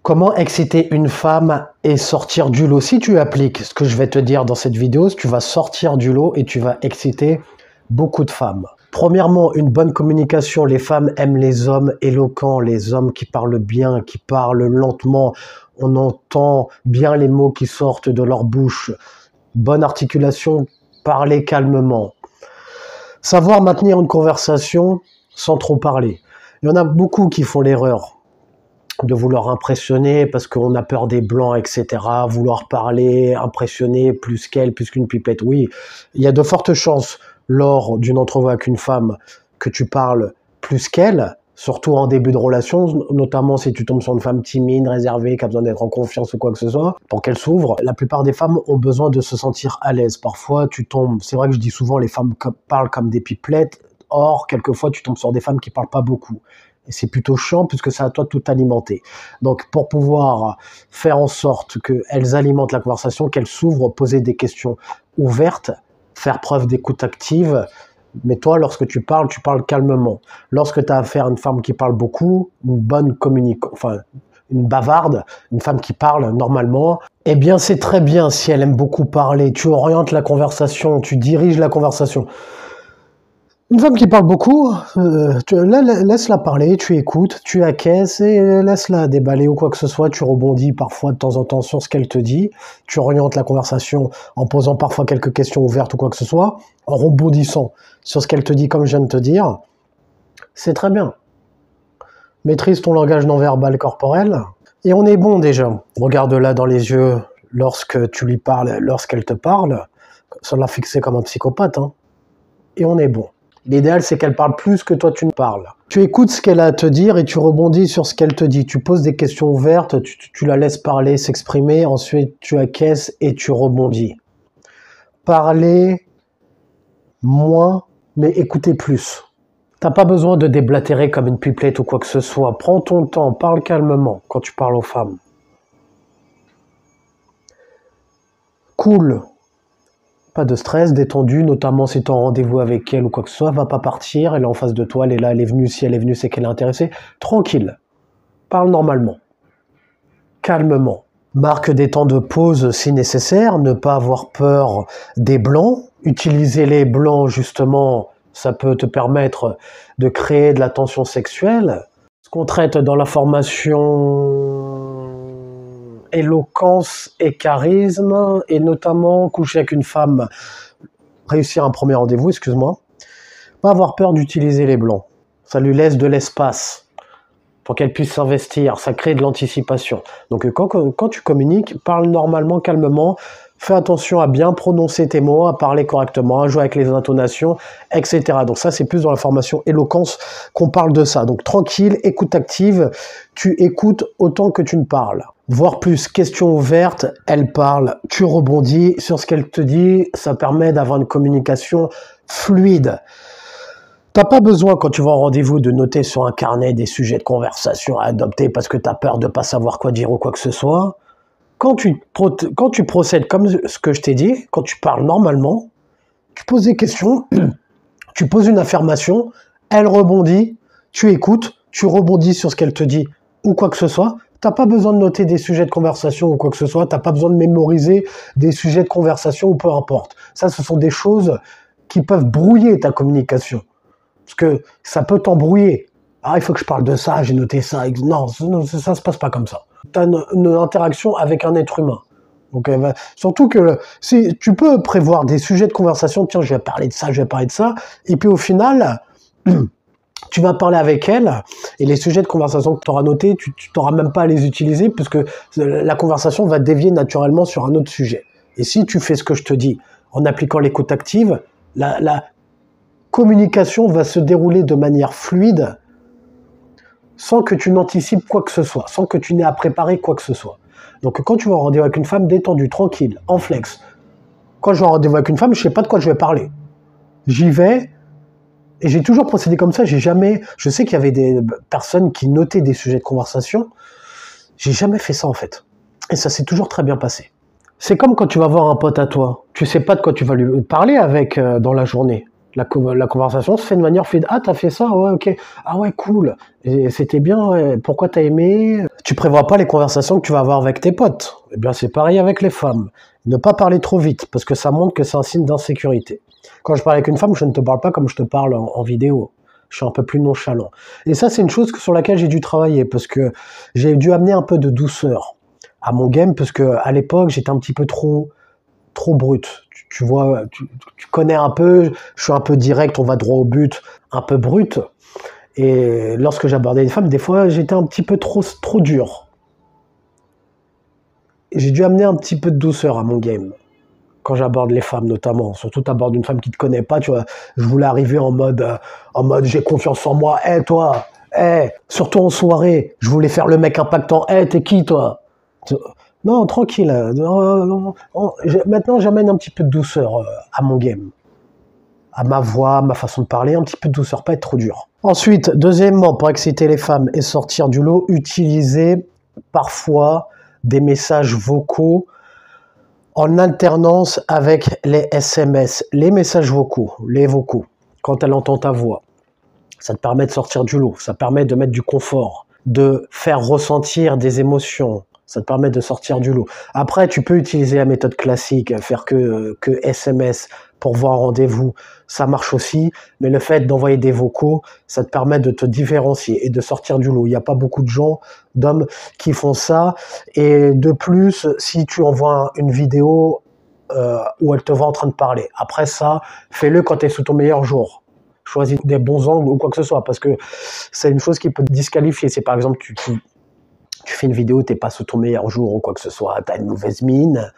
Comment exciter une femme et sortir du lot? Si tu appliques ce que je vais te dire dans cette vidéo, tu vas sortir du lot et tu vas exciter beaucoup de femmes. Premièrement, une bonne communication. Les femmes aiment les hommes éloquents, les hommes qui parlent bien, qui parlent lentement. On entend bien les mots qui sortent de leur bouche. Bonne articulation, parler calmement. Savoir maintenir une conversation sans trop parler. Il y en a beaucoup qui font l'erreur de vouloir impressionner parce qu'on a peur des blancs, etc. Vouloir parler, impressionner plus qu'elle, plus qu'une pipette. Oui, il y a de fortes chances lors d'une entrevue avec une femme que tu parles plus qu'elle, surtout en début de relation, notamment si tu tombes sur une femme timide, réservée, qui a besoin d'être en confiance ou quoi que ce soit, pour qu'elle s'ouvre. La plupart des femmes ont besoin de se sentir à l'aise. Parfois, tu tombes, c'est vrai que je dis souvent, les femmes parlent comme des pipelettes. Or, quelquefois, tu tombes sur des femmes qui parlent pas beaucoup. Et c'est plutôt chiant puisque c'est à toi de tout alimenter. Donc, pour pouvoir faire en sorte qu'elles alimentent la conversation, qu'elles s'ouvrent, poser des questions ouvertes, faire preuve d'écoute active. Mais toi, lorsque tu parles calmement. Lorsque tu as affaire à une femme qui parle beaucoup, une bonne une bavarde, une femme qui parle normalement, eh bien, c'est très bien si elle aime beaucoup parler. Tu orientes la conversation, tu diriges la conversation. Une femme qui parle beaucoup, laisse-la parler, tu écoutes, tu acquiesces et laisse-la déballer ou quoi que ce soit. Tu rebondis parfois de temps en temps sur ce qu'elle te dit. Tu orientes la conversation en posant parfois quelques questions ouvertes ou quoi que ce soit, en rebondissant sur ce qu'elle te dit comme je viens de te dire. C'est très bien. Maîtrise ton langage non verbal corporel et on est bon déjà. Regarde-la dans les yeux lorsque tu lui parles, lorsqu'elle te parle, sans la fixer comme un psychopathe, hein. Et on est bon. L'idéal, c'est qu'elle parle plus que toi, tu ne parles. Tu écoutes ce qu'elle a à te dire et tu rebondis sur ce qu'elle te dit. Tu poses des questions ouvertes, tu la laisses parler, s'exprimer. Ensuite, tu acquiesces et tu rebondis. Parler moins, mais écouter plus. T'as pas besoin de déblatérer comme une pipelette ou quoi que ce soit. Prends ton temps, parle calmement quand tu parles aux femmes. Cool. Pas de stress, détendu, notamment si tu es en rendez-vous avec elle ou quoi que ce soit, va pas partir, elle est en face de toi, elle est là, elle est venue, si elle est venue, c'est qu'elle est intéressée. Tranquille, parle normalement, calmement. Marque des temps de pause si nécessaire, ne pas avoir peur des blancs. Utiliser les blancs, justement, ça peut te permettre de créer de la tension sexuelle. Ce qu'on traite dans la formation éloquence et charisme, et notamment coucher avec une femme, réussir un premier rendez-vous, excuse-moi, pas avoir peur d'utiliser les blancs. Ça lui laisse de l'espace pour qu'elle puisse s'investir, ça crée de l'anticipation. Donc quand tu communiques, parle normalement, calmement, fais attention à bien prononcer tes mots, à parler correctement, à jouer avec les intonations, etc. Donc ça, c'est plus dans la formation éloquence qu'on parle de ça. Donc tranquille, écoute active, tu écoutes autant que tu ne parles. Voire plus, question ouverte, elle parle, tu rebondis sur ce qu'elle te dit, ça permet d'avoir une communication fluide. T'as pas besoin, quand tu vas en rendez-vous, de noter sur un carnet des sujets de conversation à adopter parce que tu as peur de pas savoir quoi dire ou quoi que ce soit. Quand tu procèdes comme ce que je t'ai dit, quand tu parles normalement, tu poses des questions, tu poses une affirmation, elle rebondit, tu écoutes, tu rebondis sur ce qu'elle te dit ou quoi que ce soit. T'as pas besoin de noter des sujets de conversation ou quoi que ce soit, t'as pas besoin de mémoriser des sujets de conversation ou peu importe. Ça, ce sont des choses qui peuvent brouiller ta communication. Parce que ça peut t'embrouiller. Ah, il faut que je parle de ça, j'ai noté ça. Non, ça se passe pas comme ça. Tu as une interaction avec un être humain. Donc, surtout que si tu peux prévoir des sujets de conversation, tiens, je vais parler de ça, je vais parler de ça, et puis au final, tu vas parler avec elle, et les sujets de conversation que tu auras notés, tu n'auras même pas à les utiliser, puisque la conversation va dévier naturellement sur un autre sujet. Et si tu fais ce que je te dis, en appliquant l'écoute active, la communication va se dérouler de manière fluide, sans que tu n'anticipes quoi que ce soit, sans que tu n'aies à préparer quoi que ce soit. Donc quand tu vas en rendez-vous avec une femme, détendu, tranquille, en flex. Quand je vais en rendez-vous avec une femme, je ne sais pas de quoi je vais parler. J'y vais, et j'ai toujours procédé comme ça. Je sais qu'il y avait des personnes qui notaient des sujets de conversation. J'ai jamais fait ça en fait. Et ça s'est toujours très bien passé. C'est comme quand tu vas voir un pote à toi. Tu sais pas de quoi tu vas lui parler avec dans la journée. La conversation se fait de manière fluide. Ah, t'as fait ça? Ouais, ok. Ah ouais, cool. Et c'était bien, ouais. Pourquoi t'as aimé? Tu prévois pas les conversations que tu vas avoir avec tes potes. Eh bien, c'est pareil avec les femmes. Ne pas parler trop vite, parce que ça montre que c'est un signe d'insécurité. Quand je parle avec une femme, je ne te parle pas comme je te parle en vidéo. Je suis un peu plus nonchalant. Et ça, c'est une chose sur laquelle j'ai dû travailler, parce que j'ai dû amener un peu de douceur à mon game, parce que à l'époque, j'étais un petit peu trop brut. Tu vois, tu connais un peu, je suis un peu direct, on va droit au but, un peu brut. Et lorsque j'abordais les femmes, des fois, j'étais un petit peu trop dur. J'ai dû amener un petit peu de douceur à mon game. Quand j'aborde les femmes, notamment. Surtout, tu abordes une femme qui te connaît pas, tu vois. Je voulais arriver en mode j'ai confiance en moi. Toi, surtout en soirée, je voulais faire le mec impactant. T'es qui, toi? Non, tranquille. Maintenant, j'amène un petit peu de douceur à mon game. À ma voix, ma façon de parler, un petit peu de douceur, pas être trop dur. Ensuite, deuxièmement, pour exciter les femmes et sortir du lot, utiliser parfois des messages vocaux en alternance avec les SMS, les messages vocaux, les vocaux, quand elle entend ta voix. Ça te permet de sortir du lot, ça permet de mettre du confort, de faire ressentir des émotions, ça te permet de sortir du lot. Après, tu peux utiliser la méthode classique, faire que SMS pour voir un rendez-vous, ça marche aussi, mais le fait d'envoyer des vocaux, ça te permet de te différencier et de sortir du lot. Il n'y a pas beaucoup de gens, d'hommes, qui font ça, et de plus, si tu envoies une vidéo où elle te voit en train de parler, après ça, fais-le quand tu es sous ton meilleur jour. Choisis des bons angles ou quoi que ce soit, parce que c'est une chose qui peut te disqualifier. C'est par exemple, tu fais une vidéo, t'es pas sous ton meilleur jour ou quoi que ce soit, t'as une mauvaise mine,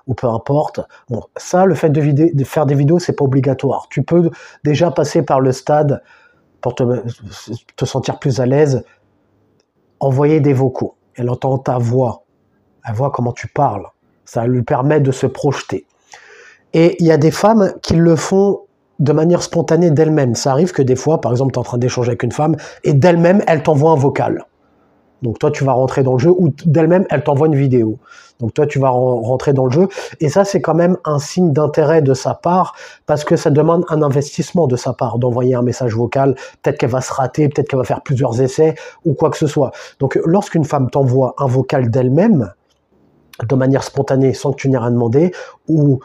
ou peu importe. Bon, ça, le fait de faire des vidéos, c'est pas obligatoire. Tu peux déjà passer par le stade pour te sentir plus à l'aise, envoyer des vocaux. Elle entend ta voix, elle voit comment tu parles. Ça lui permet de se projeter. Et il y a des femmes qui le font de manière spontanée d'elle-même. Ça arrive que des fois, par exemple, tu es en train d'échanger avec une femme et d'elle-même, elle t'envoie un vocal. Donc toi, tu vas rentrer dans le jeu, ou d'elle-même, elle t'envoie une vidéo. Donc toi, tu vas rentrer dans le jeu. Et ça, c'est quand même un signe d'intérêt de sa part, parce que ça demande un investissement de sa part, d'envoyer un message vocal. Peut-être qu'elle va se rater, peut-être qu'elle va faire plusieurs essais, ou quoi que ce soit. Donc lorsqu'une femme t'envoie un vocal d'elle-même, de manière spontanée, sans que tu n'aies rien demandé, ou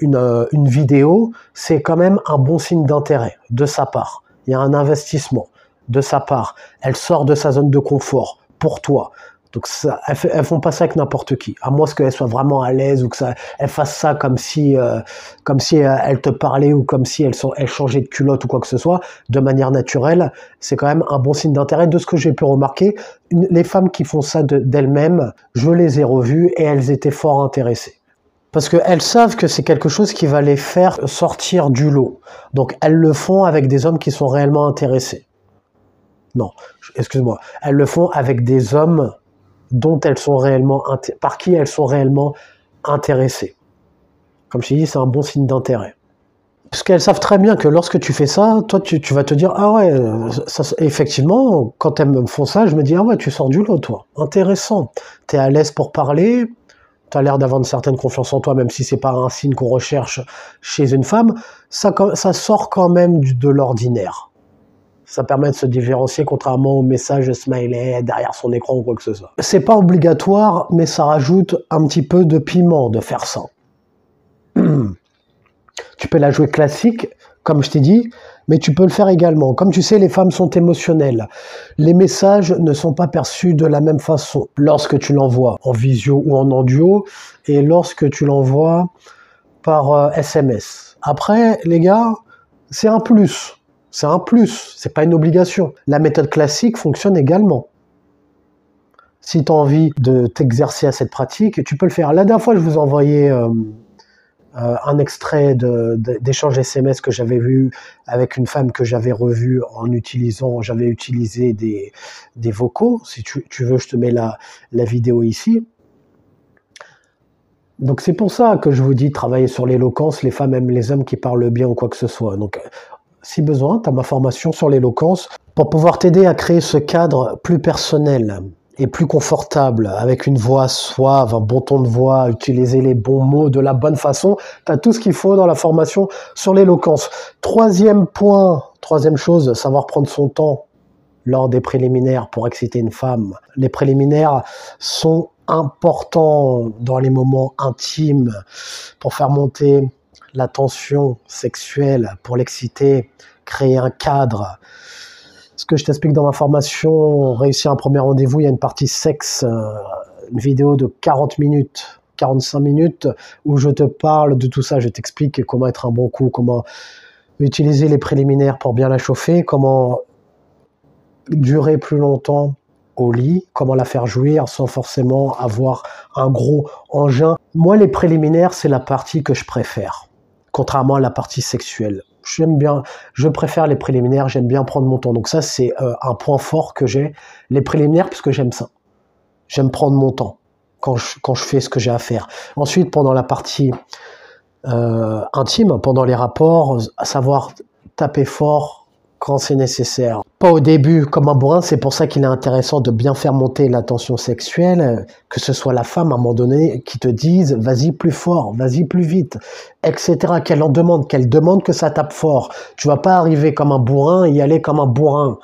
une vidéo, c'est quand même un bon signe d'intérêt de sa part. Il y a un investissement de sa part. Elle sort de sa zone de confort pour toi. Donc ça, elles font pas ça avec n'importe qui, à moins qu'elle soit vraiment à l'aise ou que elle fasse ça comme si elle te parlait, ou comme si elle changeait de culotte ou quoi que ce soit, de manière naturelle. C'est quand même un bon signe d'intérêt. De ce que j'ai pu remarquer, les femmes qui font ça d'elles-mêmes, je les ai revues et elles étaient fort intéressées. Parce qu'elles savent que c'est quelque chose qui va les faire sortir du lot. Donc elles le font avec des hommes qui sont réellement intéressés. Non, excuse-moi. Elles le font avec des hommes dont elles sont par qui elles sont réellement intéressées. Comme je t'ai dit, c'est un bon signe d'intérêt. Parce qu'elles savent très bien que lorsque tu fais ça, toi, tu vas te dire, ah ouais, effectivement, quand elles me font ça, je me dis, ah ouais, tu sors du lot, toi. Intéressant. T'es à l'aise pour parler, t'as l'air d'avoir une certaine confiance en toi, même si c'est pas un signe qu'on recherche chez une femme, ça sort quand même de l'ordinaire. Ça permet de se différencier, contrairement au message smiley derrière son écran ou quoi que ce soit. C'est pas obligatoire, mais ça rajoute un petit peu de piment de faire ça. Tu peux la jouer classique, comme je t'ai dit, mais tu peux le faire également. Comme tu sais, les femmes sont émotionnelles. Les messages ne sont pas perçus de la même façon lorsque tu l'envoies en visio ou en audio, et lorsque tu l'envoies par SMS. Après, les gars, c'est un plus. C'est un plus, c'est pas une obligation. La méthode classique fonctionne également. Si tu as envie de t'exercer à cette pratique, tu peux le faire. La dernière fois, je vous ai envoyé un extrait d'échange SMS que j'avais vu avec une femme que j'avais revue j'avais utilisé des vocaux. Si tu veux, je te mets la vidéo ici. Donc c'est pour ça que je vous dis, travailler sur l'éloquence. Les femmes aiment les hommes qui parlent bien ou quoi que ce soit. Donc si besoin, tu as ma formation sur l'éloquence pour pouvoir t'aider à créer ce cadre plus personnel et plus confortable, avec une voix suave, un bon ton de voix, utiliser les bons mots de la bonne façon. Tu as tout ce qu'il faut dans la formation sur l'éloquence. Troisième point, troisième chose, savoir prendre son temps lors des préliminaires pour exciter une femme. Les préliminaires sont importants dans les moments intimes pour faire monter la tension sexuelle, pour l'exciter, créer un cadre. Ce que je t'explique dans ma formation, réussir un premier rendez-vous, il y a une partie sexe, une vidéo de 40 minutes, 45 minutes, où je te parle de tout ça. Je t'explique comment être un bon coup, comment utiliser les préliminaires pour bien la chauffer, comment durer plus longtemps au lit, comment la faire jouir sans forcément avoir un gros engin. Moi, les préliminaires, c'est la partie que je préfère, contrairement à la partie sexuelle. J'aime bien, je préfère les préliminaires, j'aime bien prendre mon temps. Donc ça, c'est un point fort que j'ai, les préliminaires, parce que j'aime ça. J'aime prendre mon temps quand je fais ce que j'ai à faire. Ensuite, pendant la partie intime, pendant les rapports, à savoir taper fort quand c'est nécessaire. Pas au début comme un bourrin, c'est pour ça qu'il est intéressant de bien faire monter la tension sexuelle, que ce soit la femme à un moment donné qui te dise vas-y plus fort, vas-y plus vite, etc. Qu'elle demande que ça tape fort. Tu vas pas arriver comme un bourrin et y aller comme un bourrin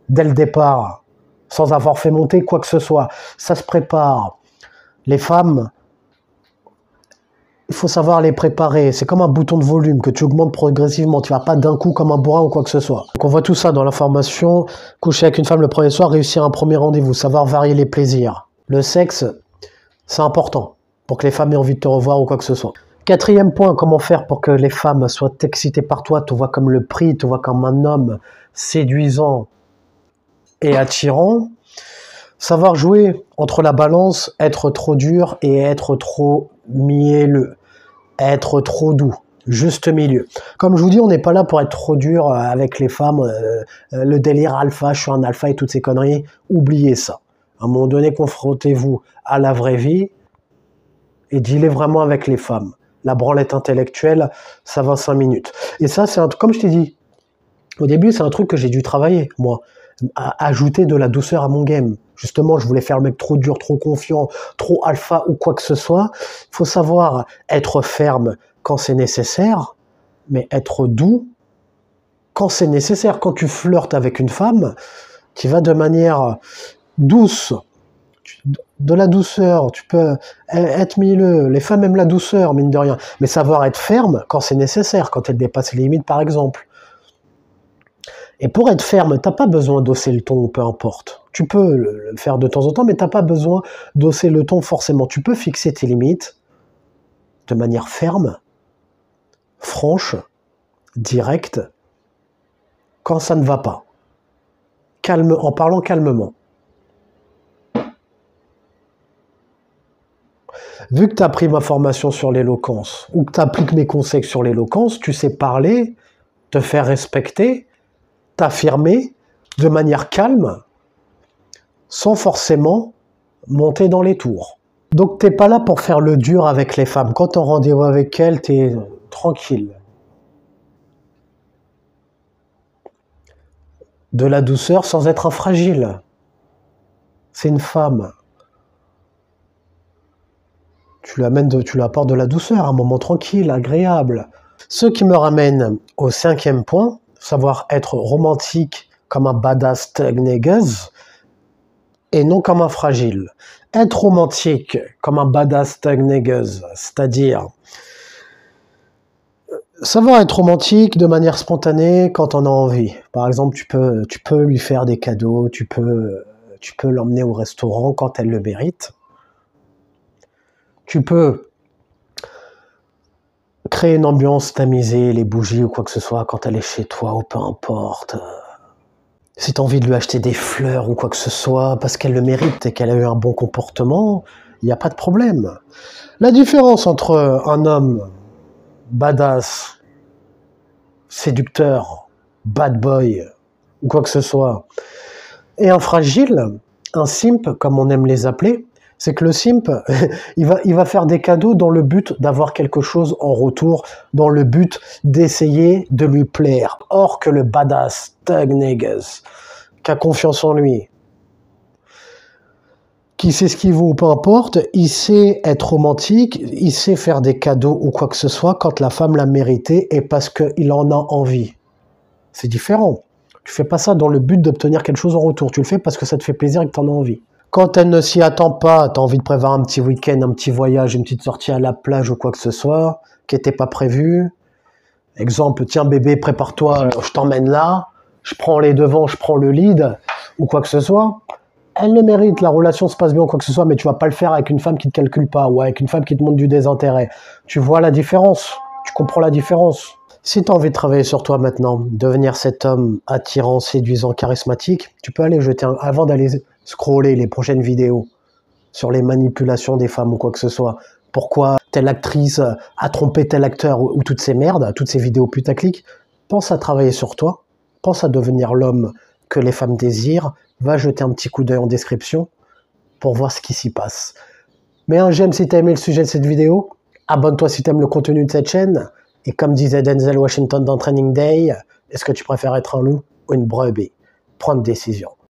dès le départ, sans avoir fait monter quoi que ce soit. Ça se prépare. Les femmes, il faut savoir les préparer. C'est comme un bouton de volume que tu augmentes progressivement. Tu vas pas d'un coup comme un bourrin ou quoi que ce soit. Donc on voit tout ça dans la formation. Coucher avec une femme le premier soir, réussir un premier rendez-vous, savoir varier les plaisirs. Le sexe, c'est important pour que les femmes aient envie de te revoir ou quoi que ce soit. Quatrième point, comment faire pour que les femmes soient excitées par toi, te voient comme le prix, te voient comme un homme séduisant et attirant. Savoir jouer entre la balance, être trop dur et être trop mielleux, être trop doux, juste milieu. Comme je vous dis, on n'est pas là pour être trop dur avec les femmes, le délire alpha, je suis un alpha et toutes ces conneries, oubliez ça. À un moment donné, confrontez-vous à la vraie vie et dealez vraiment avec les femmes. La branlette intellectuelle, ça va 5 minutes. Et ça, c'est un truc, comme je t'ai dit, au début, c'est un truc que j'ai dû travailler, moi, à ajouter de la douceur à mon game. Justement, je voulais faire le mec trop dur, trop confiant, trop alpha ou quoi que ce soit. Il faut savoir être ferme quand c'est nécessaire, mais être doux quand c'est nécessaire. Quand tu flirtes avec une femme, tu vas de manière douce, de la douceur, tu peux être mielleux. Les femmes aiment la douceur, mine de rien. Mais savoir être ferme quand c'est nécessaire, quand elle dépasse les limites, par exemple. Et pour être ferme, t'as pas besoin d'hausser le ton, peu importe. Tu peux le faire de temps en temps, mais t'as pas besoin d'hausser le ton forcément. Tu peux fixer tes limites de manière ferme, franche, directe, quand ça ne va pas. En parlant calmement. Vu que tu as pris ma formation sur l'éloquence, ou que tu appliques mes conseils sur l'éloquence, tu sais parler, te faire respecter, t'affirmer de manière calme, sans forcément monter dans les tours. Donc t'es pas là pour faire le dur avec les femmes. Quand t'es en rendez-vous avec elles, t'es tranquille. De la douceur sans être un fragile. C'est une femme. Tu lui apportes de la douceur, un moment tranquille, agréable. Ce qui me ramène au 5e point, savoir être romantique comme un badass thug niggas et non comme un fragile. Être romantique comme un badass thug niggas, c'est-à-dire savoir être romantique de manière spontanée quand on a envie. Par exemple, tu peux lui faire des cadeaux, tu peux l'emmener au restaurant quand elle le mérite. Tu peux créer une ambiance tamisée, les bougies ou quoi que ce soit quand elle est chez toi ou peu importe. Si tu as envie de lui acheter des fleurs ou quoi que ce soit parce qu'elle le mérite et qu'elle a eu un bon comportement, il n'y a pas de problème. La différence entre un homme badass, séducteur, bad boy ou quoi que ce soit et un fragile, un simp comme on aime les appeler, c'est que le simp, il va faire des cadeaux dans le but d'avoir quelque chose en retour, dans le but d'essayer de lui plaire. Or que le badass thug niggas, qui a confiance en lui, qui sait ce qu'il vaut, peu importe, il sait être romantique, il sait faire des cadeaux ou quoi que ce soit quand la femme l'a mérité et parce qu'il en a envie. C'est différent. Tu fais pas ça dans le but d'obtenir quelque chose en retour. Tu le fais parce que ça te fait plaisir et que tu en as envie. Quand elle ne s'y attend pas, tu as envie de prévoir un petit week-end, un petit voyage, une petite sortie à la plage ou quoi que ce soit, qui n'était pas prévu. Exemple, tiens bébé, prépare-toi, je t'emmène là, je prends les devants, je prends le lead, ou quoi que ce soit. Elle le mérite, la relation se passe bien ou quoi que ce soit, mais tu vas pas le faire avec une femme qui te calcule pas, ou avec une femme qui te montre du désintérêt. Tu vois la différence, tu comprends la différence. Si tu as envie de travailler sur toi maintenant, devenir cet homme attirant, séduisant, charismatique, tu peux aller jeter avant d'aller scroller les prochaines vidéos sur les manipulations des femmes ou quoi que ce soit. Pourquoi telle actrice a trompé tel acteur ou toutes ces merdes, toutes ces vidéos putaclic. Pense à travailler sur toi, pense à devenir l'homme que les femmes désirent, va jeter un petit coup d'œil en description pour voir ce qui s'y passe. Mets un j'aime si tu as aimé le sujet de cette vidéo, abonne-toi si tu aimes le contenu de cette chaîne, et comme disait Denzel Washington dans Training Day, est-ce que tu préfères être un loup ou une brebis? Prends une décision.